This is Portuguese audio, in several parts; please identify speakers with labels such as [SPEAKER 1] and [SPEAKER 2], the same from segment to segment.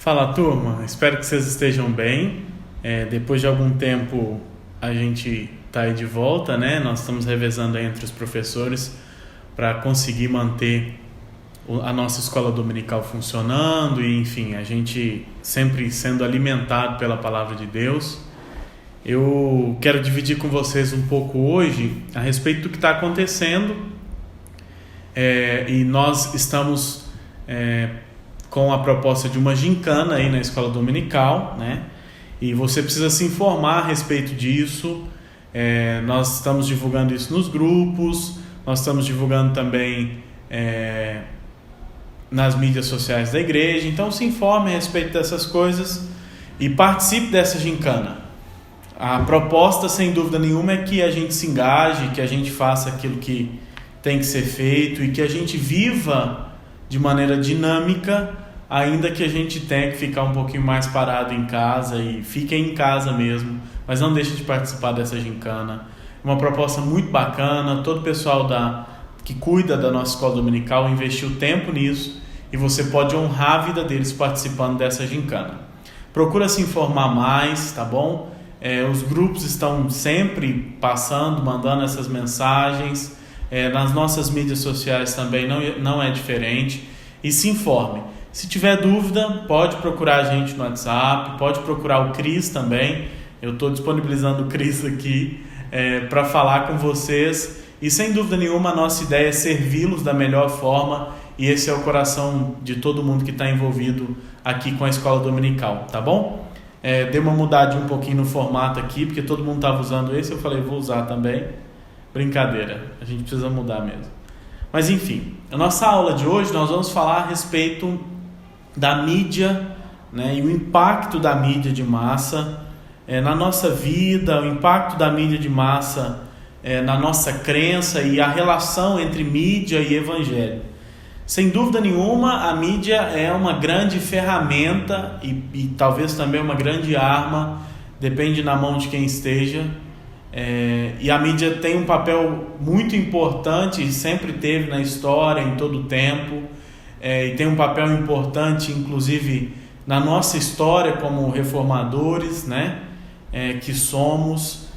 [SPEAKER 1] Fala, turma, espero que vocês estejam bem. Depois de algum tempo a gente está aí de volta, né? Nós estamos revezando aí entre os professores para conseguir manter a nossa escola dominical funcionando e, enfim, a gente sempre sendo alimentado pela palavra de Deus. Eu quero dividir com vocês um pouco hoje a respeito do que está acontecendo e nós estamos com a proposta de uma gincana aí na escola dominical, né? E você precisa se informar a respeito disso. Nós estamos divulgando isso nos grupos, nós estamos divulgando também nas mídias sociais da igreja. Então se informe a respeito dessas coisas e participe dessa gincana. A proposta, sem dúvida nenhuma, é que a gente se engaje, que a gente faça aquilo que tem que ser feito e que a gente viva de maneira dinâmica, ainda que a gente tenha que ficar um pouquinho mais parado em casa, e fiquem em casa mesmo, mas não deixe de participar dessa gincana. É uma proposta muito bacana, todo o pessoal que cuida da nossa escola dominical investiu tempo nisso, e você pode honrar a vida deles participando dessa gincana. Procura se informar mais, tá bom? Os grupos estão sempre mandando essas mensagens, nas nossas mídias sociais também não é diferente, e se informe. Se tiver dúvida, pode procurar a gente no WhatsApp, pode procurar o Cris também. Eu estou disponibilizando o Cris aqui para falar com vocês. E sem dúvida nenhuma, a nossa ideia é servi-los da melhor forma. E esse é o coração de todo mundo que está envolvido aqui com a escola dominical, tá bom? Dei uma mudadinha um pouquinho no formato aqui, porque todo mundo estava usando esse. Eu falei, vou usar também. Brincadeira, a gente precisa mudar mesmo. Mas enfim, a nossa aula de hoje nós vamos falar a respeito da mídia, né, e o impacto da mídia de massa na nossa vida, o impacto da mídia de massa na nossa crença e a relação entre mídia e evangelho. Sem dúvida nenhuma, a mídia é uma grande ferramenta e talvez também uma grande arma, depende na mão de quem esteja. E a mídia tem um papel muito importante, sempre teve na história, em todo o tempo, e tem um papel importante, inclusive, na nossa história como reformadores, né? Que somos.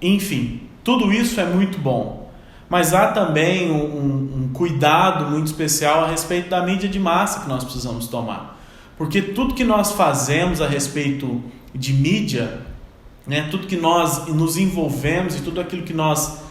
[SPEAKER 1] Enfim, tudo isso é muito bom. Mas há também um cuidado muito especial a respeito da mídia de massa que nós precisamos tomar. Porque tudo que nós fazemos a respeito de mídia, né, tudo que nós nos envolvemos e tudo aquilo que nós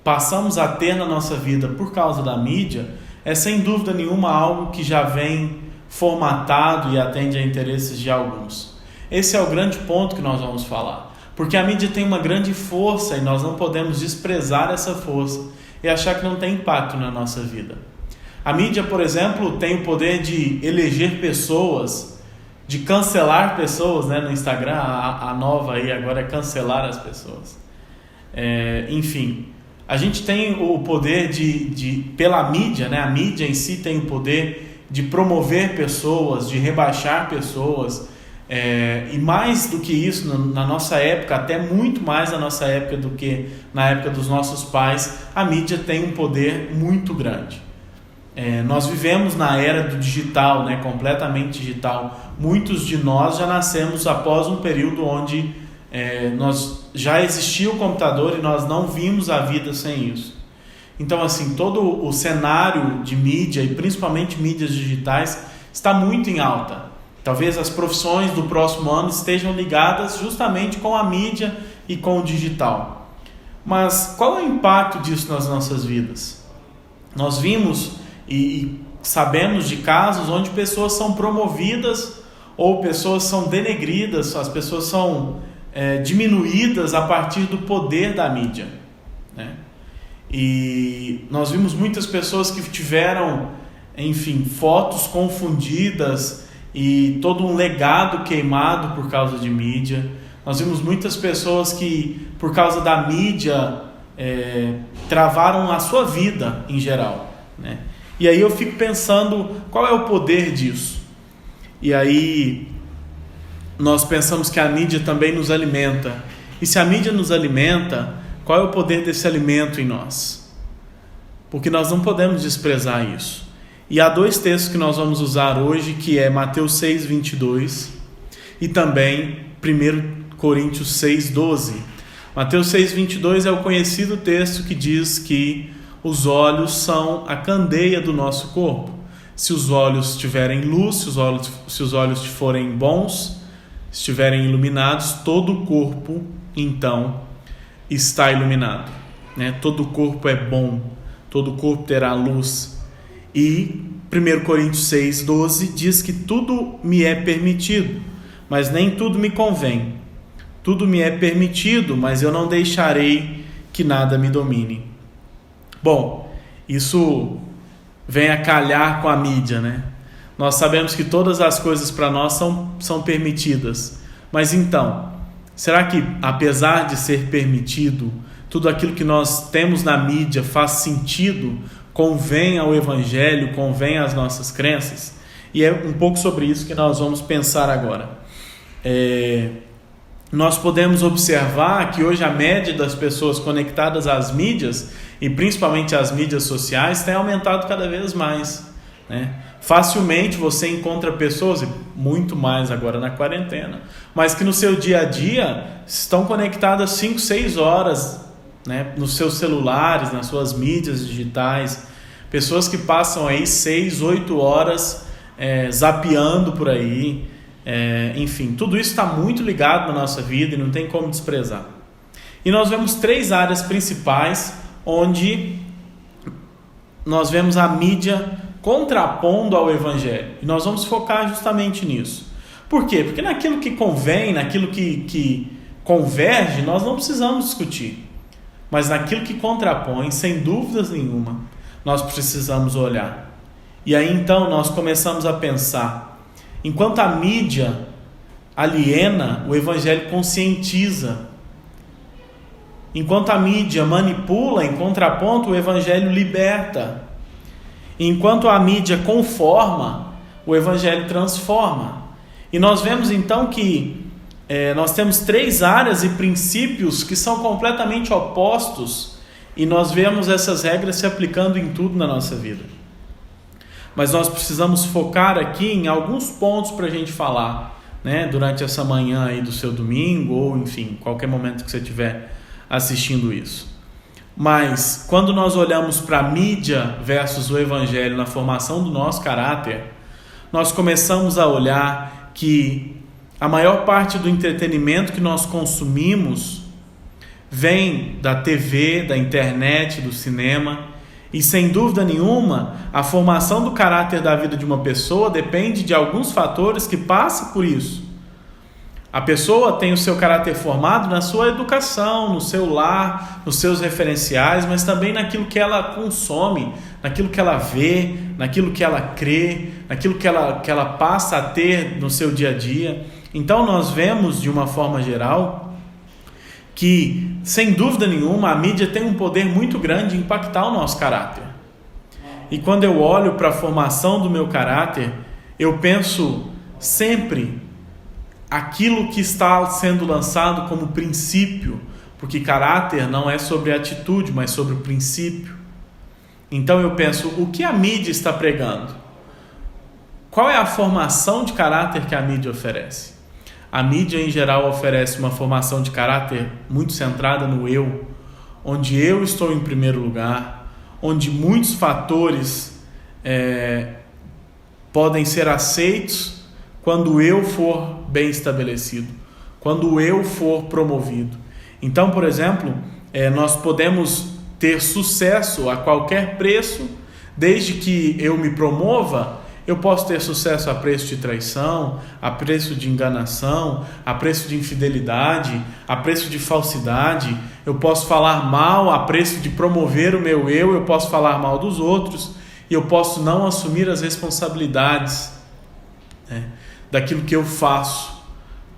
[SPEAKER 1] passamos a ter na nossa vida por causa da mídia, é sem dúvida nenhuma algo que já vem formatado e atende a interesses de alguns. Esse é o grande ponto que nós vamos falar. Porque a mídia tem uma grande força e nós não podemos desprezar essa força e achar que não tem impacto na nossa vida. A mídia, por exemplo, tem o poder de eleger pessoas, de cancelar pessoas, né, no Instagram. A nova aí agora é cancelar as pessoas. Enfim, a gente tem o poder pela mídia, né, a mídia em si tem o poder de promover pessoas, de rebaixar pessoas, e mais do que isso, na nossa época, até muito mais na nossa época do que na época dos nossos pais, a mídia tem um poder muito grande. Nós vivemos na era do digital, né, completamente digital. Muitos de nós já nascemos após um período onde já existia o computador e nós não vimos a vida sem isso. Então, assim, todo o cenário de mídia e principalmente mídias digitais está muito em alta. Talvez as profissões do próximo ano estejam ligadas justamente com a mídia e com o digital. Mas qual é o impacto disso nas nossas vidas? Nós vimos e sabemos de casos onde pessoas são promovidas ou pessoas são denegridas, as pessoas são diminuídas a partir do poder da mídia, né? E nós vimos muitas pessoas que tiveram, enfim, fotos confundidas e todo um legado queimado por causa de mídia. Nós vimos muitas pessoas que, por causa da mídia, travaram a sua vida em geral, né? E aí eu fico pensando, qual é o poder disso? E aí nós pensamos que a mídia também nos alimenta. E se a mídia nos alimenta, qual é o poder desse alimento em nós? Porque nós não podemos desprezar isso. E há dois textos que nós vamos usar hoje, que é Mateus 6:22 e também 1 Coríntios 6:12. Mateus 6:22 é o conhecido texto que diz que os olhos são a candeia do nosso corpo. Se os olhos tiverem luz, se os olhos forem bons, estiverem iluminados, todo o corpo então está iluminado, né? Todo o corpo é bom, todo o corpo terá luz. E 1 Coríntios 6:12 diz que tudo me é permitido, mas nem tudo me convém. Tudo me é permitido, mas eu não deixarei que nada me domine. Bom, isso vem a calhar com a mídia, né? Nós sabemos que todas as coisas para nós são permitidas. Mas então, será que apesar de ser permitido, tudo aquilo que nós temos na mídia faz sentido? Convém ao Evangelho, convém às nossas crenças? E é um pouco sobre isso que nós vamos pensar agora. Nós podemos observar que hoje a média das pessoas conectadas às mídias, e principalmente às mídias sociais, tem aumentado cada vez mais, né? Facilmente você encontra pessoas, e muito mais agora na quarentena, mas que no seu dia a dia estão conectadas 5, 6 horas, né, nos seus celulares, nas suas mídias digitais. Pessoas que passam aí 6, 8 horas zapeando por aí. Enfim, tudo isso está muito ligado na nossa vida e não tem como desprezar. E nós vemos 3 áreas principais onde nós vemos a mídia contrapondo ao Evangelho. E nós vamos focar justamente nisso. Por quê? Porque naquilo que convém, naquilo que converge, nós não precisamos discutir. Mas naquilo que contrapõe, sem dúvidas nenhuma, nós precisamos olhar. E aí então nós começamos a pensar: enquanto a mídia aliena, o Evangelho conscientiza. Enquanto a mídia manipula, em contraponto, o Evangelho liberta. Enquanto a mídia conforma, o Evangelho transforma. E nós vemos então que nós temos 3 áreas e princípios que são completamente opostos, e nós vemos essas regras se aplicando em tudo na nossa vida. Mas nós precisamos focar aqui em alguns pontos para a gente falar, né, durante essa manhã aí do seu domingo, ou enfim, qualquer momento que você estiver assistindo isso. Mas quando nós olhamos para a mídia versus o Evangelho na formação do nosso caráter, nós começamos a olhar que a maior parte do entretenimento que nós consumimos vem da TV, da internet, do cinema. E sem dúvida nenhuma, a formação do caráter da vida de uma pessoa depende de alguns fatores que passam por isso. A pessoa tem o seu caráter formado na sua educação, no seu lar, nos seus referenciais, mas também naquilo que ela consome, naquilo que ela vê, naquilo que ela crê, naquilo que ela passa a ter no seu dia a dia. Então nós vemos de uma forma geral que, sem dúvida nenhuma, a mídia tem um poder muito grande de impactar o nosso caráter. E quando eu olho para a formação do meu caráter, eu penso sempre aquilo que está sendo lançado como princípio, porque caráter não é sobre atitude, mas sobre o princípio. Então eu penso, o que a mídia está pregando? Qual é a formação de caráter que a mídia oferece? A mídia em geral oferece uma formação de caráter muito centrada no eu, onde eu estou em primeiro lugar, onde muitos fatores podem ser aceitos quando eu for bem estabelecido, quando eu for promovido. Então, por exemplo, nós podemos ter sucesso a qualquer preço, desde que eu me promova. Eu posso ter sucesso a preço de traição, a preço de enganação, a preço de infidelidade, a preço de falsidade. Eu posso falar mal a preço de promover o meu eu posso falar mal dos outros, e eu posso não assumir as responsabilidades, né, daquilo que eu faço,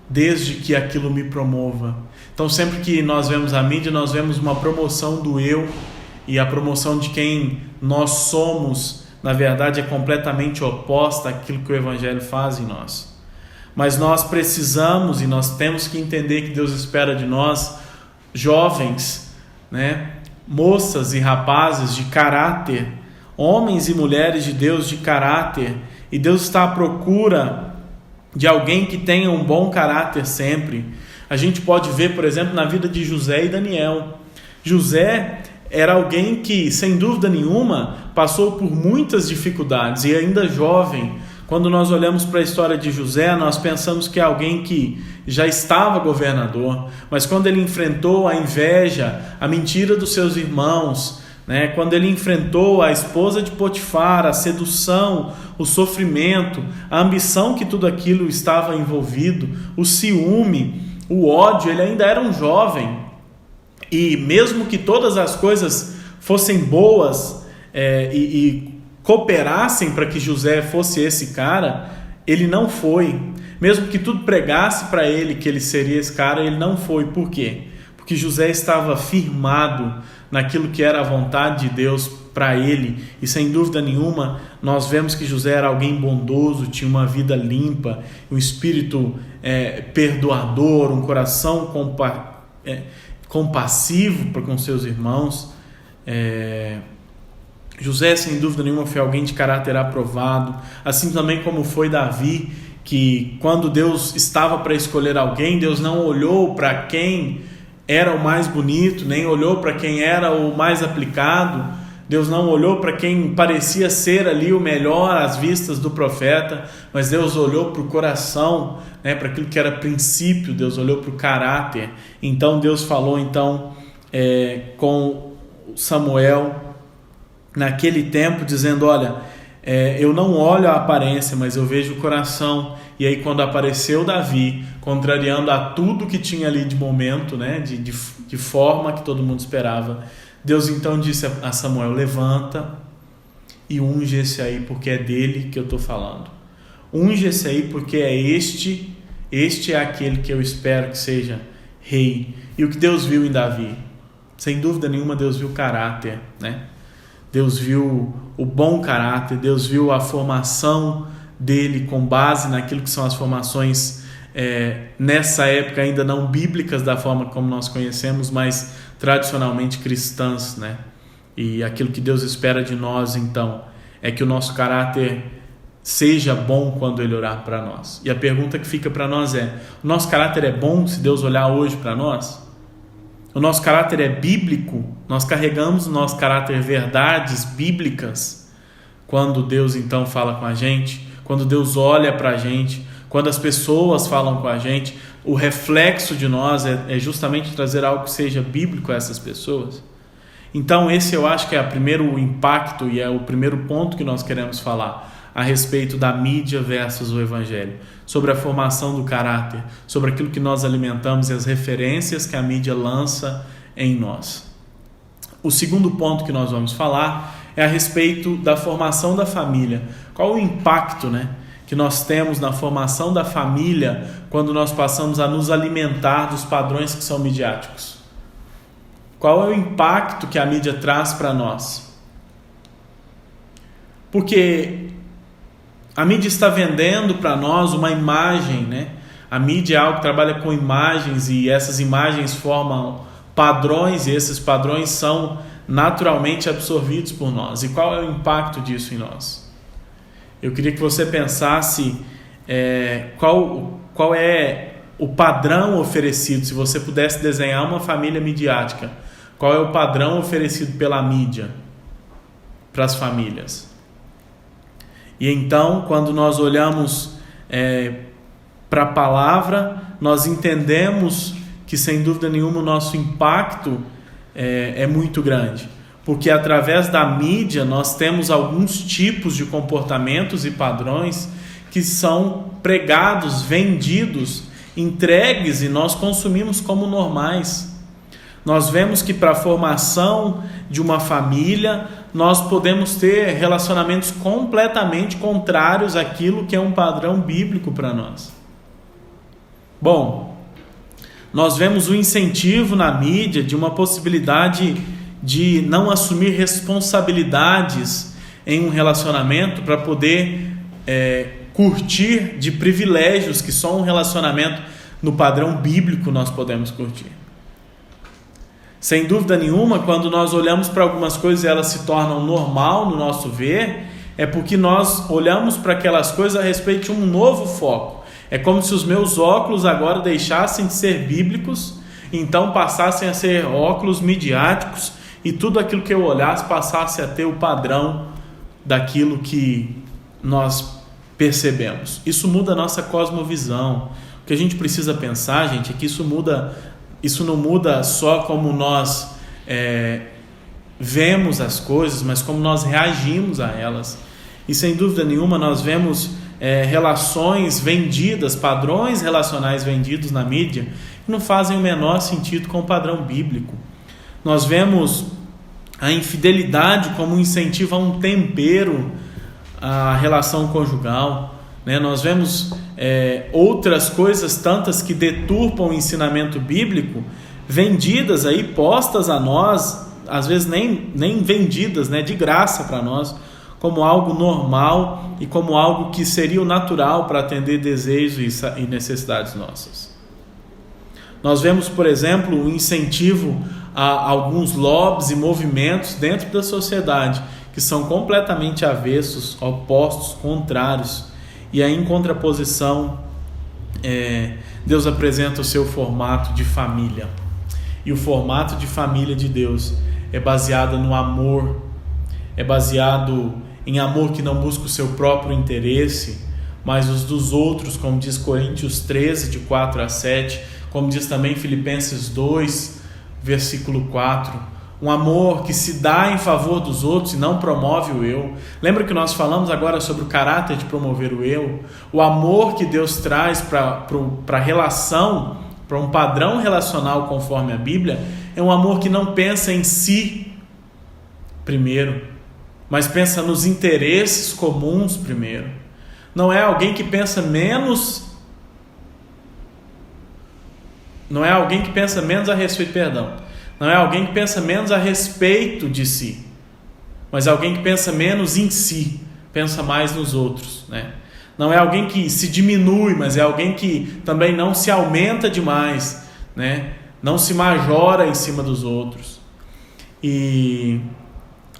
[SPEAKER 1] desde que aquilo me promova. Então, sempre que nós vemos a mídia, nós vemos uma promoção do eu, e a promoção de quem nós somos, na verdade, é completamente oposta àquilo que o Evangelho faz em nós. Mas nós precisamos e nós temos que entender que Deus espera de nós, jovens, né, moças e rapazes de caráter, homens e mulheres de Deus de caráter, e Deus está à procura de alguém que tenha um bom caráter sempre. A gente pode ver, por exemplo, na vida de José e Daniel. José era alguém que, sem dúvida nenhuma, passou por muitas dificuldades, e ainda jovem. Quando nós olhamos para a história de José, nós pensamos que é alguém que já estava governador, mas quando ele enfrentou a inveja, a mentira dos seus irmãos, né? Quando ele enfrentou a esposa de Potifar, a sedução, o sofrimento, a ambição que tudo aquilo estava envolvido, o ciúme, o ódio, ele ainda era um jovem. E mesmo que todas as coisas fossem boas e cooperassem para que José fosse esse cara, ele não foi. Mesmo que tudo pregasse para ele que ele seria esse cara, ele não foi. Por quê? Porque José estava firmado naquilo que era a vontade de Deus para ele. E sem dúvida nenhuma, nós vemos que José era alguém bondoso, tinha uma vida limpa, um espírito perdoador, um coração compassivo para com seus irmãos. José, sem dúvida nenhuma, foi alguém de caráter aprovado, assim também como foi Davi, que quando Deus estava para escolher alguém, Deus não olhou para quem era o mais bonito, nem olhou para quem era o mais aplicado, Deus não olhou para quem parecia ser ali o melhor às vistas do profeta, mas Deus olhou para o coração, né, para aquilo que era princípio, Deus olhou para o caráter. Então Deus falou com Samuel naquele tempo, dizendo: olha, eu não olho a aparência, mas eu vejo o coração. E aí quando apareceu Davi, contrariando a tudo que tinha ali de momento, né, de forma que todo mundo esperava, Deus então disse a Samuel: levanta e unge esse aí, porque é dele que eu estou falando. Unge esse aí, porque é este é aquele que eu espero que seja rei. E o que Deus viu em Davi? Sem dúvida nenhuma, Deus viu o caráter, né? Deus viu o bom caráter, Deus viu a formação dele com base naquilo que são as formações nessa época ainda não bíblicas da forma como nós conhecemos, mas tradicionalmente cristãs, né? E aquilo que Deus espera de nós, então, é que o nosso caráter seja bom quando Ele olhar para nós. E a pergunta que fica para nós é: o nosso caráter é bom se Deus olhar hoje para nós? O nosso caráter é bíblico? Nós carregamos o nosso caráter verdades bíblicas quando Deus então fala com a gente, quando Deus olha para a gente, quando as pessoas falam com a gente, o reflexo de nós é justamente trazer algo que seja bíblico a essas pessoas. Então esse eu acho que é o primeiro impacto e é o primeiro ponto que nós queremos falar a respeito da mídia versus o evangelho, sobre a formação do caráter, sobre aquilo que nós alimentamos e as referências que a mídia lança em nós. O segundo ponto que nós vamos falar é a respeito da formação da família. Qual o impacto, né, que nós temos na formação da família quando nós passamos a nos alimentar dos padrões que são midiáticos? Qual é o impacto que a mídia traz para nós? Porque a mídia está vendendo para nós uma imagem, né? A mídia é algo que trabalha com imagens e essas imagens formam padrões e esses padrões são naturalmente absorvidos por nós. E qual é o impacto disso em nós? Eu queria que você pensasse qual é o padrão oferecido. Se você pudesse desenhar uma família midiática, qual é o padrão oferecido pela mídia para as famílias? E então, quando nós olhamos para a palavra, nós entendemos que, sem dúvida nenhuma, o nosso impacto é muito grande. Porque através da mídia nós temos alguns tipos de comportamentos e padrões que são pregados, vendidos, entregues e nós consumimos como normais. Nós vemos que para a formação de uma família nós podemos ter relacionamentos completamente contrários àquilo que é um padrão bíblico para nós. Bom, nós vemos o incentivo na mídia de uma possibilidade de não assumir responsabilidades em um relacionamento para poder curtir de privilégios que só um relacionamento no padrão bíblico nós podemos curtir. Sem dúvida nenhuma, quando nós olhamos para algumas coisas e elas se tornam normal no nosso ver, é porque nós olhamos para aquelas coisas a respeito de um novo foco. É como se os meus óculos agora deixassem de ser bíblicos, então passassem a ser óculos midiáticos, e tudo aquilo que eu olhasse passasse a ter o padrão daquilo que nós percebemos. Isso muda a nossa cosmovisão. O que a gente precisa pensar, gente, é que isso não muda só como nós vemos as coisas, mas como nós reagimos a elas. E sem dúvida nenhuma nós vemos relações vendidas, padrões relacionais vendidos na mídia, que não fazem o menor sentido com o padrão bíblico. Nós vemos a infidelidade como um incentivo a um tempero à relação conjugal, né? Nós vemos outras coisas tantas que deturpam o ensinamento bíblico, vendidas aí, postas a nós, às vezes nem vendidas, né, de graça para nós, como algo normal e como algo que seria o natural para atender desejos e necessidades nossas. Nós vemos, por exemplo, o incentivo a alguns lobbies e movimentos dentro da sociedade que são completamente avessos, opostos, contrários. E aí, em contraposição, Deus apresenta o seu formato de família. E o formato de família de Deus é baseado no amor, é baseado em amor que não busca o seu próprio interesse, mas os dos outros, como diz Coríntios 13, de 4 a 7, como diz também Filipenses 2, versículo 4. Um amor que se dá em favor dos outros e não promove o eu. Lembra que nós falamos agora sobre o caráter de promover o eu? O amor que Deus traz para a relação, para um padrão relacional conforme a Bíblia, é um amor que não pensa em si primeiro, mas pensa nos interesses comuns primeiro. Não é alguém que pensa menos... Não é alguém que pensa menos a respeito, perdão. Não é alguém que pensa menos a respeito de si, mas alguém que pensa menos em si, pensa mais nos outros, né? Não é alguém que se diminui, mas é alguém que também não se aumenta demais, né? Não se majora em cima dos outros. E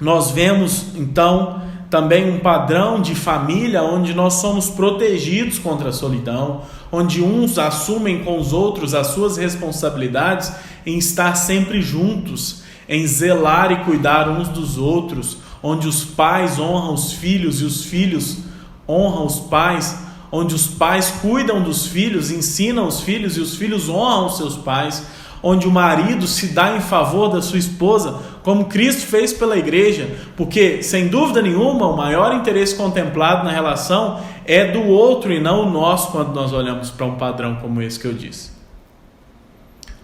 [SPEAKER 1] nós vemos, então, também um padrão de família onde nós somos protegidos contra a solidão, onde uns assumem com os outros as suas responsabilidades em estar sempre juntos, em zelar e cuidar uns dos outros, onde os pais honram os filhos e os filhos honram os pais, onde os pais cuidam dos filhos, ensinam os filhos e os filhos honram os seus pais, onde o marido se dá em favor da sua esposa, como Cristo fez pela igreja, porque, sem dúvida nenhuma, o maior interesse contemplado na relação é do outro e não o nosso, quando nós olhamos para um padrão como esse que eu disse.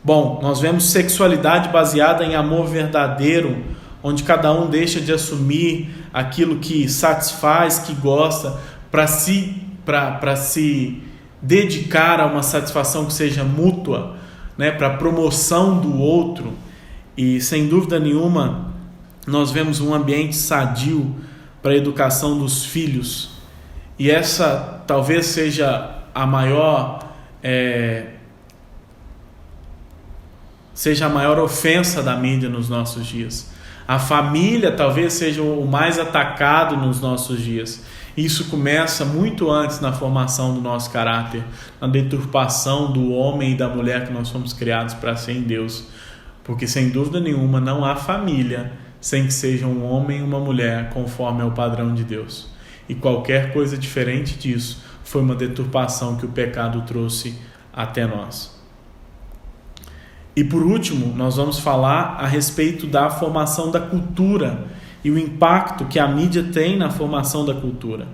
[SPEAKER 1] Bom, nós vemos sexualidade baseada em amor verdadeiro, onde cada um deixa de assumir aquilo que satisfaz, que gosta, para se dedicar a uma satisfação que seja mútua, né, para a promoção do outro. E sem dúvida nenhuma nós vemos um ambiente sadio para a educação dos filhos, e essa talvez seja a maior ofensa da mídia nos nossos dias. A família talvez seja o mais atacado nos nossos dias. Isso começa muito antes na formação do nosso caráter, na deturpação do homem e da mulher que nós fomos criados para ser em Deus. Porque sem dúvida nenhuma não há família sem que seja um homem e uma mulher conforme ao padrão de Deus. E qualquer coisa diferente disso foi uma deturpação que o pecado trouxe até nós. E por último, nós vamos falar a respeito da formação da cultura e o impacto que a mídia tem na formação da cultura.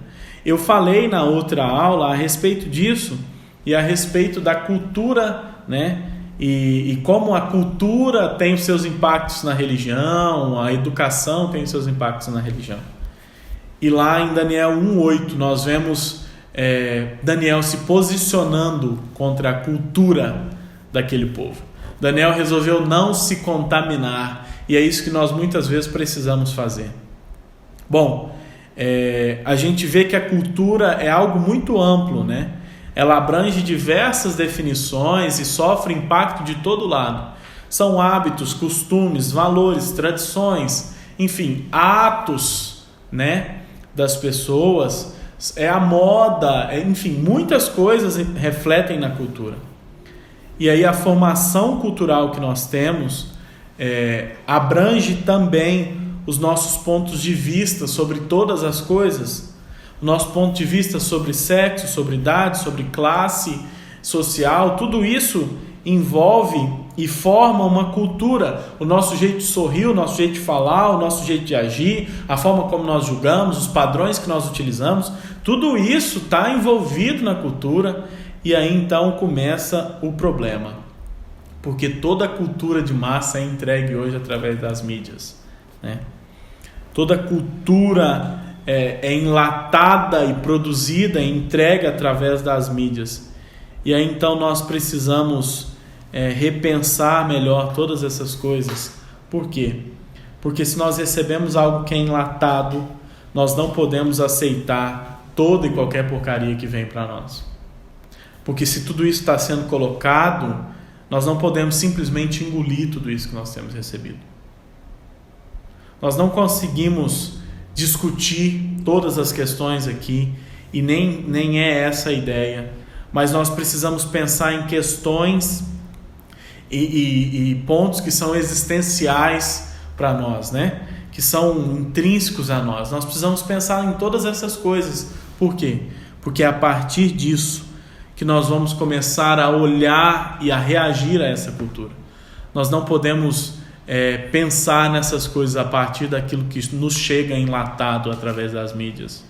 [SPEAKER 1] Eu falei na outra aula a respeito disso e a respeito da cultura, né? E como a cultura tem os seus impactos na religião, a educação tem os seus impactos na religião. E lá em Daniel 1:8 nós vemos Daniel se posicionando contra a cultura daquele povo. Daniel resolveu não se contaminar, e é isso que nós muitas vezes precisamos fazer. Bom, a gente vê que a cultura é algo muito amplo, né? Ela abrange diversas definições e sofre impacto de todo lado. São hábitos, costumes, valores, tradições, enfim, atos, né, das pessoas, é a moda, enfim, muitas coisas refletem na cultura. E aí a formação cultural que nós temos abrange também os nossos pontos de vista sobre todas as coisas, o nosso ponto de vista sobre sexo, sobre idade, sobre classe social, tudo isso envolve e forma uma cultura, o nosso jeito de sorrir, o nosso jeito de falar, o nosso jeito de agir, a forma como nós julgamos, os padrões que nós utilizamos, tudo isso está envolvido na cultura. E aí então começa o problema, porque toda a cultura de massa é entregue hoje através das mídias, né? Toda cultura é enlatada e produzida e entregue através das mídias. E aí então nós precisamos repensar melhor todas essas coisas. Por quê? Porque se nós recebemos algo que é enlatado, nós não podemos aceitar toda e qualquer porcaria que vem para nós. Porque se tudo isso está sendo colocado, nós não podemos simplesmente engolir tudo isso que nós temos recebido. Nós não conseguimos discutir todas as questões aqui, e nem é essa a ideia, mas nós precisamos pensar em questões e pontos que são existenciais para nós, né? Que são intrínsecos a nós. Nós precisamos pensar em todas essas coisas. Por quê? Porque é a partir disso que nós vamos começar a olhar e a reagir a essa cultura. Nós não podemos pensar nessas coisas a partir daquilo que nos chega enlatado através das mídias.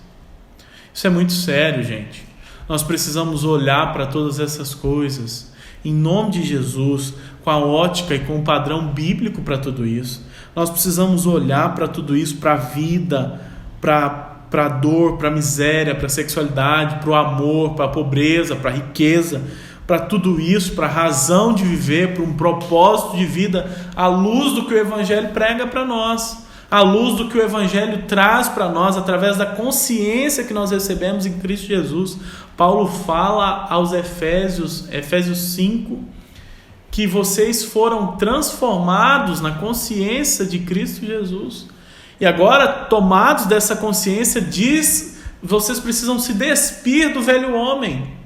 [SPEAKER 1] Isso é muito sério, gente. Nós precisamos olhar para todas essas coisas em nome de Jesus, com a ótica e com o padrão bíblico para tudo isso. Nós precisamos olhar para tudo isso, para a vida, para a dor, para a miséria, para a sexualidade, para o amor, para a pobreza, para a riqueza, para tudo isso, para a razão de viver, para um propósito de vida, à luz do que o Evangelho prega para nós, à luz do que o Evangelho traz para nós, através da consciência que nós recebemos em Cristo Jesus. Paulo fala aos Efésios 5, que vocês foram transformados na consciência de Cristo Jesus. E agora, tomados dessa consciência, diz, vocês precisam se despir do velho homem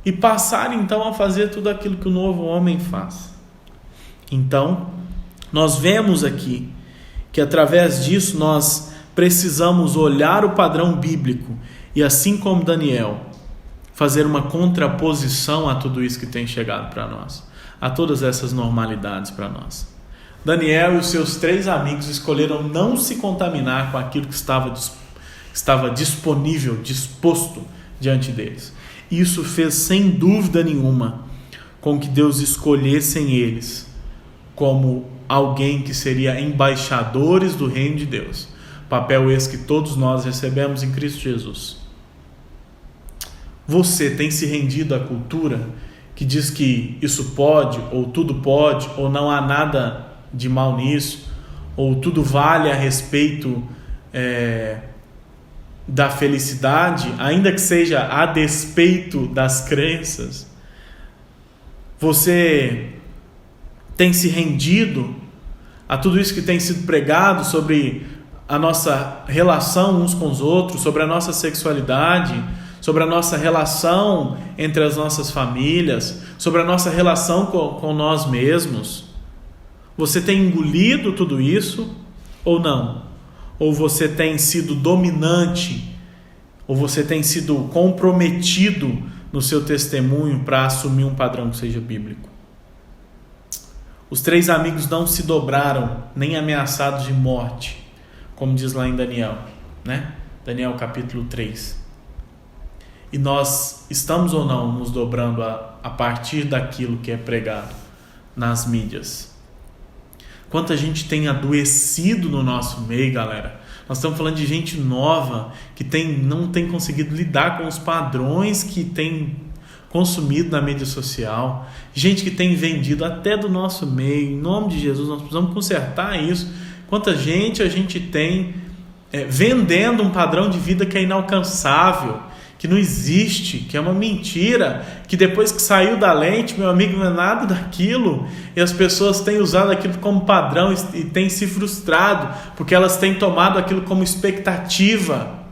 [SPEAKER 1] e passar então a fazer tudo aquilo que o novo homem faz. Então, nós vemos aqui que através disso nós precisamos olhar o padrão bíblico e, assim como Daniel, fazer uma contraposição a tudo isso que tem chegado para nós, a todas essas normalidades para nós. Daniel e os seus 3 amigos escolheram não se contaminar com aquilo que estava disponível, disposto diante deles. Isso fez sem dúvida nenhuma com que Deus escolhessem eles como alguém que seria embaixadores do reino de Deus. Papel esse que todos nós recebemos em Cristo Jesus. Você tem se rendido à cultura que diz que isso pode, ou tudo pode, ou não há nada de mal nisso, ou tudo vale a respeito da felicidade, ainda que seja a despeito das crenças? Você tem se rendido a tudo isso que tem sido pregado sobre a nossa relação uns com os outros, sobre a nossa sexualidade, sobre a nossa relação entre as nossas famílias, sobre a nossa relação com nós mesmos? Você tem engolido tudo isso ou não? Ou você tem sido dominante, ou você tem sido comprometido no seu testemunho para assumir um padrão que seja bíblico? Os 3 amigos não se dobraram, nem ameaçados de morte, como diz lá em Daniel, né? Daniel capítulo 3. E nós estamos ou não nos dobrando a partir daquilo que é pregado nas mídias? Quanta gente tem adoecido no nosso meio, galera. Nós estamos falando de gente nova que não tem conseguido lidar com os padrões que tem consumido na mídia social. Gente que tem vendido até do nosso meio. Em nome de Jesus, nós precisamos consertar isso. Quanta gente a gente tem vendendo um padrão de vida que é inalcançável, que não existe, que é uma mentira, que depois que saiu da lente, meu amigo, não é nada daquilo, e as pessoas têm usado aquilo como padrão e têm se frustrado, porque elas têm tomado aquilo como expectativa,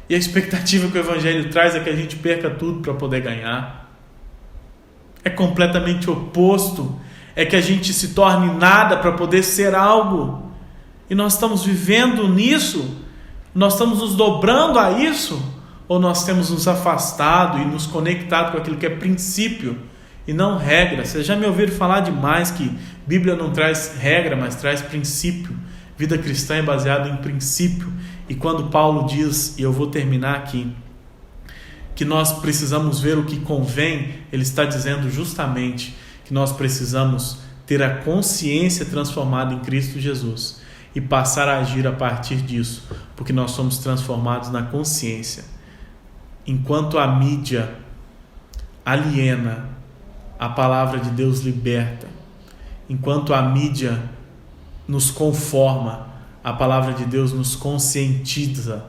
[SPEAKER 1] e a expectativa que o Evangelho traz é que a gente perca tudo para poder ganhar. É completamente oposto, é que a gente se torne nada para poder ser algo, e nós estamos vivendo nisso, nós estamos nos dobrando a isso, ou nós temos nos afastado e nos conectado com aquilo que é princípio e não regra. Vocês já me ouviram falar demais que Bíblia não traz regra, mas traz princípio. Vida cristã é baseada em princípio. E quando Paulo diz, e eu vou terminar aqui, que nós precisamos ver o que convém, ele está dizendo justamente que nós precisamos ter a consciência transformada em Cristo Jesus e passar a agir a partir disso, porque nós somos transformados na consciência. Enquanto a mídia aliena, a palavra de Deus liberta. Enquanto a mídia nos conforma, a palavra de Deus nos conscientiza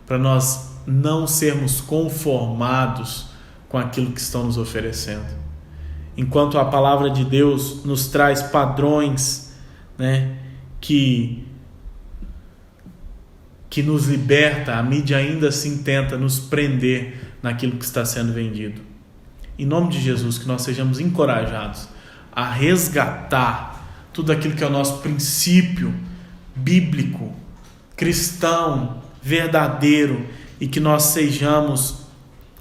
[SPEAKER 1] para nós não sermos conformados com aquilo que estão nos oferecendo. Enquanto a palavra de Deus nos traz padrões, que nos liberta, a mídia ainda assim tenta nos prender naquilo que está sendo vendido. Em nome de Jesus, que nós sejamos encorajados a resgatar tudo aquilo que é o nosso princípio bíblico, cristão, verdadeiro, e que nós sejamos,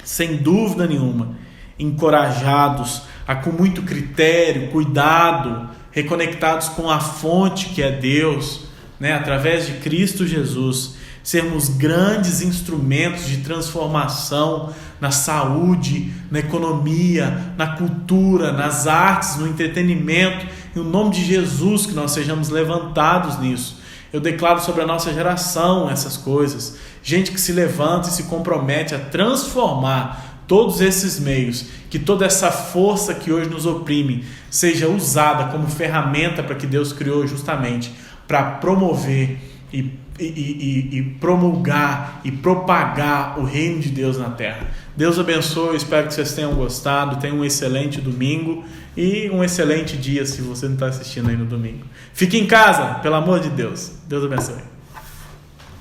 [SPEAKER 1] sem dúvida nenhuma, encorajados a, com muito critério, cuidado, reconectados com a fonte que é Deus, através de Cristo Jesus, sermos grandes instrumentos de transformação na saúde, na economia, na cultura, nas artes, no entretenimento. Em nome de Jesus, que nós sejamos levantados nisso. Eu declaro sobre a nossa geração essas coisas. Gente que se levanta e se compromete a transformar todos esses meios, que toda essa força que hoje nos oprime seja usada como ferramenta para que Deus criou justamente para promover e promulgar e propagar o reino de Deus na terra. Deus abençoe, eu espero que vocês tenham gostado, tenham um excelente domingo e um excelente dia se você não está assistindo aí no domingo. Fique em casa, pelo amor de Deus. Deus abençoe.